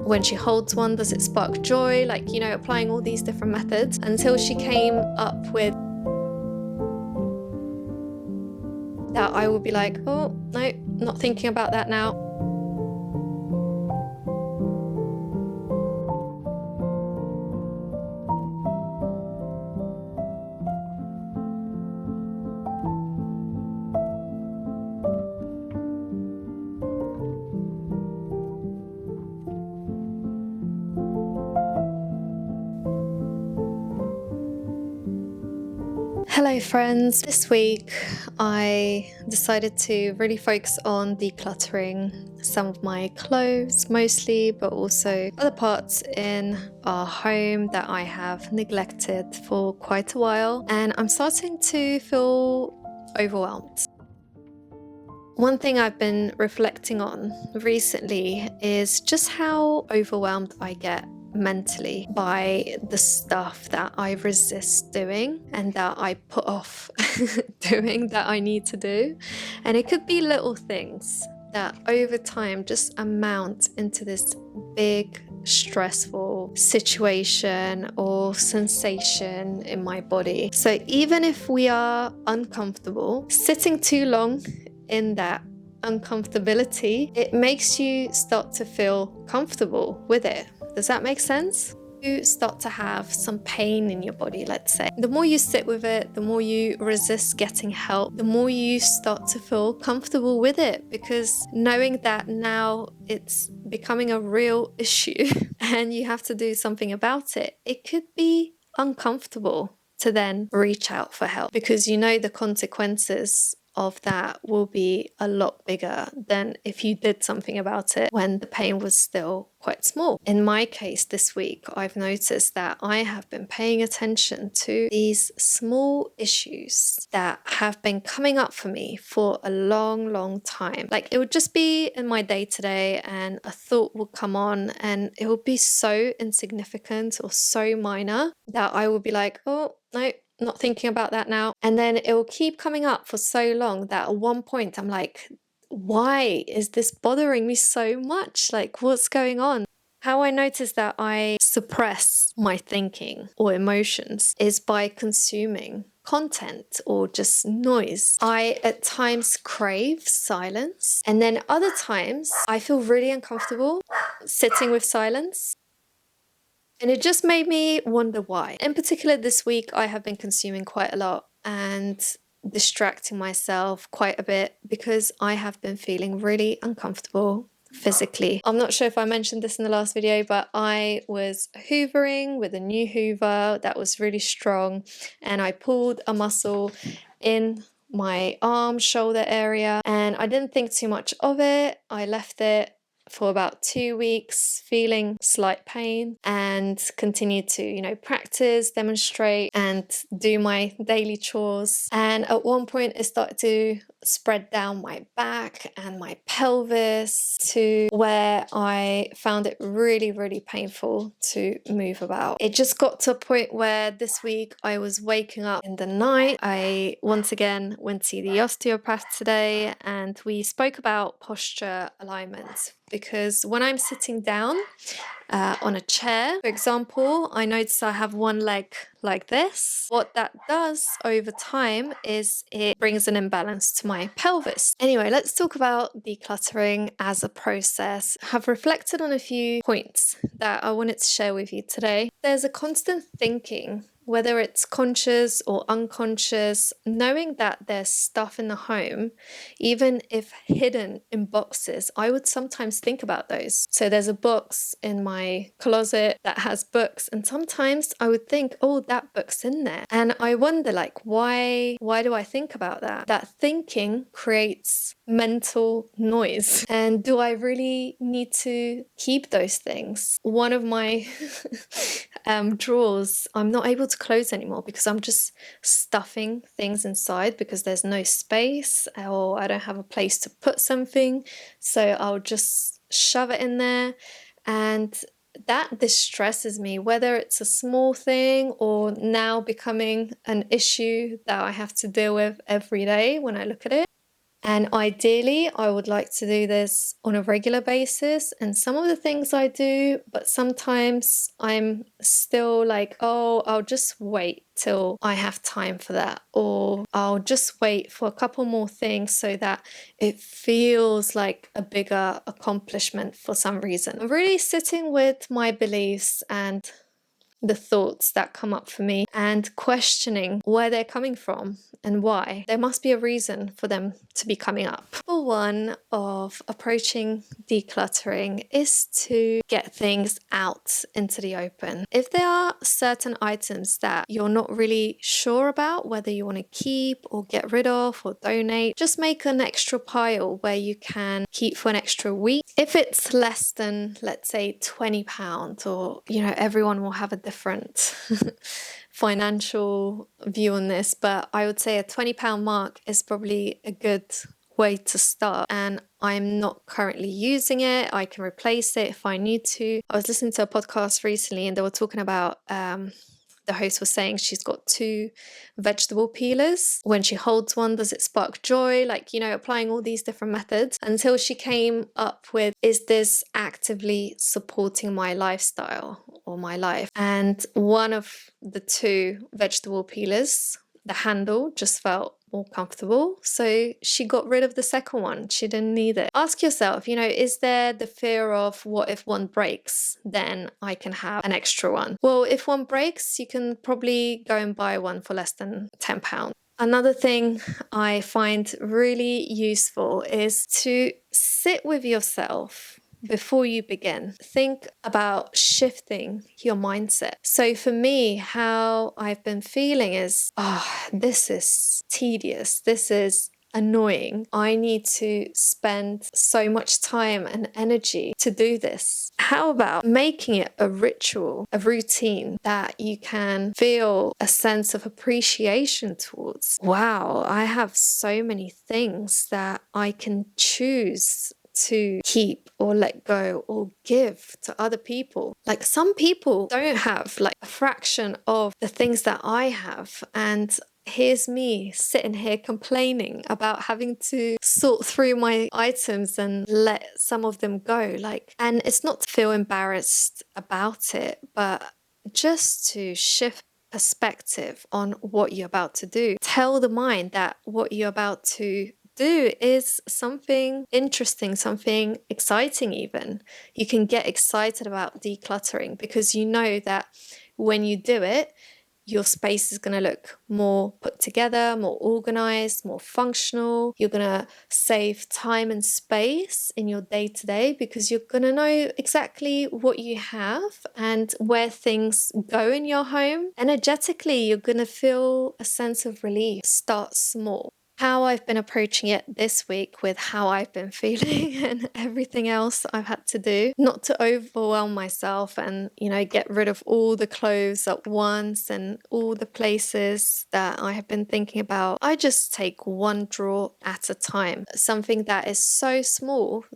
When she holds one, does it spark joy? Like, you know, applying all these different methods until she came up with that I would be like, oh, no, not thinking about that now. Hello friends, this week I decided to really focus on decluttering some of my clothes mostly, but also other parts in our home that I have neglected for quite a while, and I'm starting to feel overwhelmed. One thing I've been reflecting on recently is just how overwhelmed I get mentally by the stuff that I resist doing and that I put off doing that I need to do. And it could be little things that over time just amount into this big stressful situation or sensation in my body. So even if we are uncomfortable, sitting too long in that uncomfortability, it makes you start to feel comfortable with it. Does that make sense? You start to have some pain in your body, let's say. The more you sit with it, the more you resist getting help, the more you start to feel comfortable with it, because knowing that now it's becoming a real issue and you have to do something about it, it could be uncomfortable to then reach out for help, because you know the consequences of that will be a lot bigger than if you did something about it when the pain was still quite small. In my case this week, I've noticed that I have been paying attention to these small issues that have been coming up for me for a long time. Like, it would just be in my day to day and a thought will come on and it will be so insignificant or so minor that I will be like, oh, no, not thinking about that now. And then it will keep coming up for so long that at one point I'm like, why is this bothering me so much? Like, what's going on? How I notice that I suppress my thinking or emotions is by consuming content or just noise. I at times crave silence, and then other times I feel really uncomfortable sitting with silence. And it just made me wonder why. In particular, this week, I have been consuming quite a lot and distracting myself quite a bit because I have been feeling really uncomfortable physically. I'm not sure if I mentioned this in the last video, but I was hoovering with a new hoover that was really strong, and I pulled a muscle in my arm, shoulder area, and I didn't think too much of it. I left it for about 2 weeks feeling slight pain and continued to, you know, practice, demonstrate and do my daily chores. And at one point it started to spread down my back and my pelvis to where I found it really painful to move about. It just got to a point where this week I was waking up in the night. I once again went to see the osteopath today and we spoke about posture alignment, because when I'm sitting down on a chair, for example, I notice I have one leg like this. What that does over time is it brings an imbalance to my pelvis. Anyway, let's talk about decluttering as a process. I've reflected on a few points that I wanted to share with you today. There's a constant thinking, whether it's conscious or unconscious, knowing that there's stuff in the home, even if hidden in boxes. I would sometimes think about those. So there's a box in my closet that has books, and sometimes I would think, oh, that book's in there. And I wonder, like, why do I think about that? That thinking creates mental noise. And do I really need to keep those things? One of my drawers, I'm not able to close anymore because I'm just stuffing things inside because there's no space or I don't have a place to put something. So I'll just shove it in there, and that distresses me, whether it's a small thing or now becoming an issue that I have to deal with every day when I look at it. And ideally, I would like to do this on a regular basis. And some of the things I do, but sometimes I'm still like, oh, I'll just wait till I have time for that. Or I'll just wait for a couple more things so that it feels like a bigger accomplishment for some reason. I'm really sitting with my beliefs and the thoughts that come up for me and questioning where they're coming from and why. There must be a reason for them to be coming up. Number one of approaching decluttering is to get things out into the open. If there are certain items that you're not really sure about whether you want to keep or get rid of or donate, just make an extra pile where you can keep for an extra week. If it's less than, let's say, £20, or everyone will have a different financial view on this, but I would say a £20 mark is probably a good way to start. And I'm not currently using it. I can replace it if I need to. I was listening to a podcast recently and they were talking about the host was saying she's got 2 vegetable peelers. When she holds one, does it spark joy? Like, applying all these different methods until she came up with, is this actively supporting my lifestyle or my life? And one of the 2 vegetable peelers, the handle just felt more comfortable. So she got rid of the second one. She didn't need it. Ask yourself, is there the fear of what if one breaks? Then I can have an extra one. Well, if one breaks, you can probably go and buy one for less than £10. Another thing I find really useful is to sit with yourself before you begin. Think about shifting your mindset. So for me, how I've been feeling is, this is tedious. This is annoying. I need to spend so much time and energy to do this. How about making it a ritual, a routine that you can feel a sense of appreciation towards? Wow, I have so many things that I can choose to keep or let go or give to other people. Like, some people don't have like a fraction of the things that I have, and here's me sitting here complaining about having to sort through my items and let some of them go. And it's not to feel embarrassed about it, but just to shift perspective on what you're about to do. Tell the mind that what you're about to do is something interesting, something exciting even. You can get excited about decluttering because you know that when you do it, your space is going to look more put together, more organized, more functional. You're going to save time and space in your day-to-day because you're going to know exactly what you have and where things go in your home. Energetically, you're going to feel a sense of relief. Start small. How I've been approaching it this week with how I've been feeling and everything else I've had to do, not to overwhelm myself and, get rid of all the clothes at once and all the places that I have been thinking about. I just take one drawer at a time, something that is so small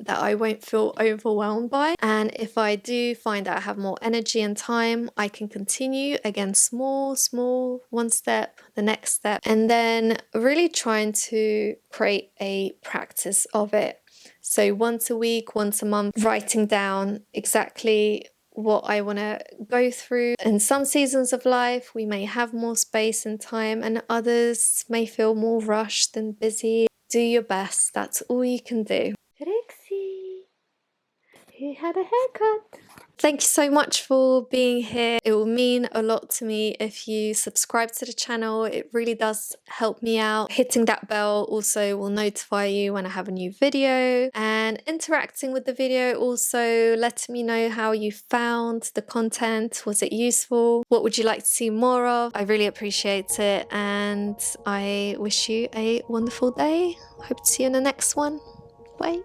that I won't feel overwhelmed by. And if I do find that I have more energy and time, I can continue again, small, one step, the next step, and then really trying to create a practice of it. So once a week, once a month, writing down exactly what I want to go through. In some seasons of life, we may have more space and time, and others may feel more rushed and busy. Do your best. That's all you can do. Trixie, who had a haircut. Thank you so much for being here. It will mean a lot to me if you subscribe to the channel. It really does help me out. Hitting that bell also will notify you when I have a new video, and interacting with the video, also letting me know how you found the content. Was it useful? What would you like to see more of? I really appreciate it, and I wish you a wonderful day. Hope to see you in the next one. Bye.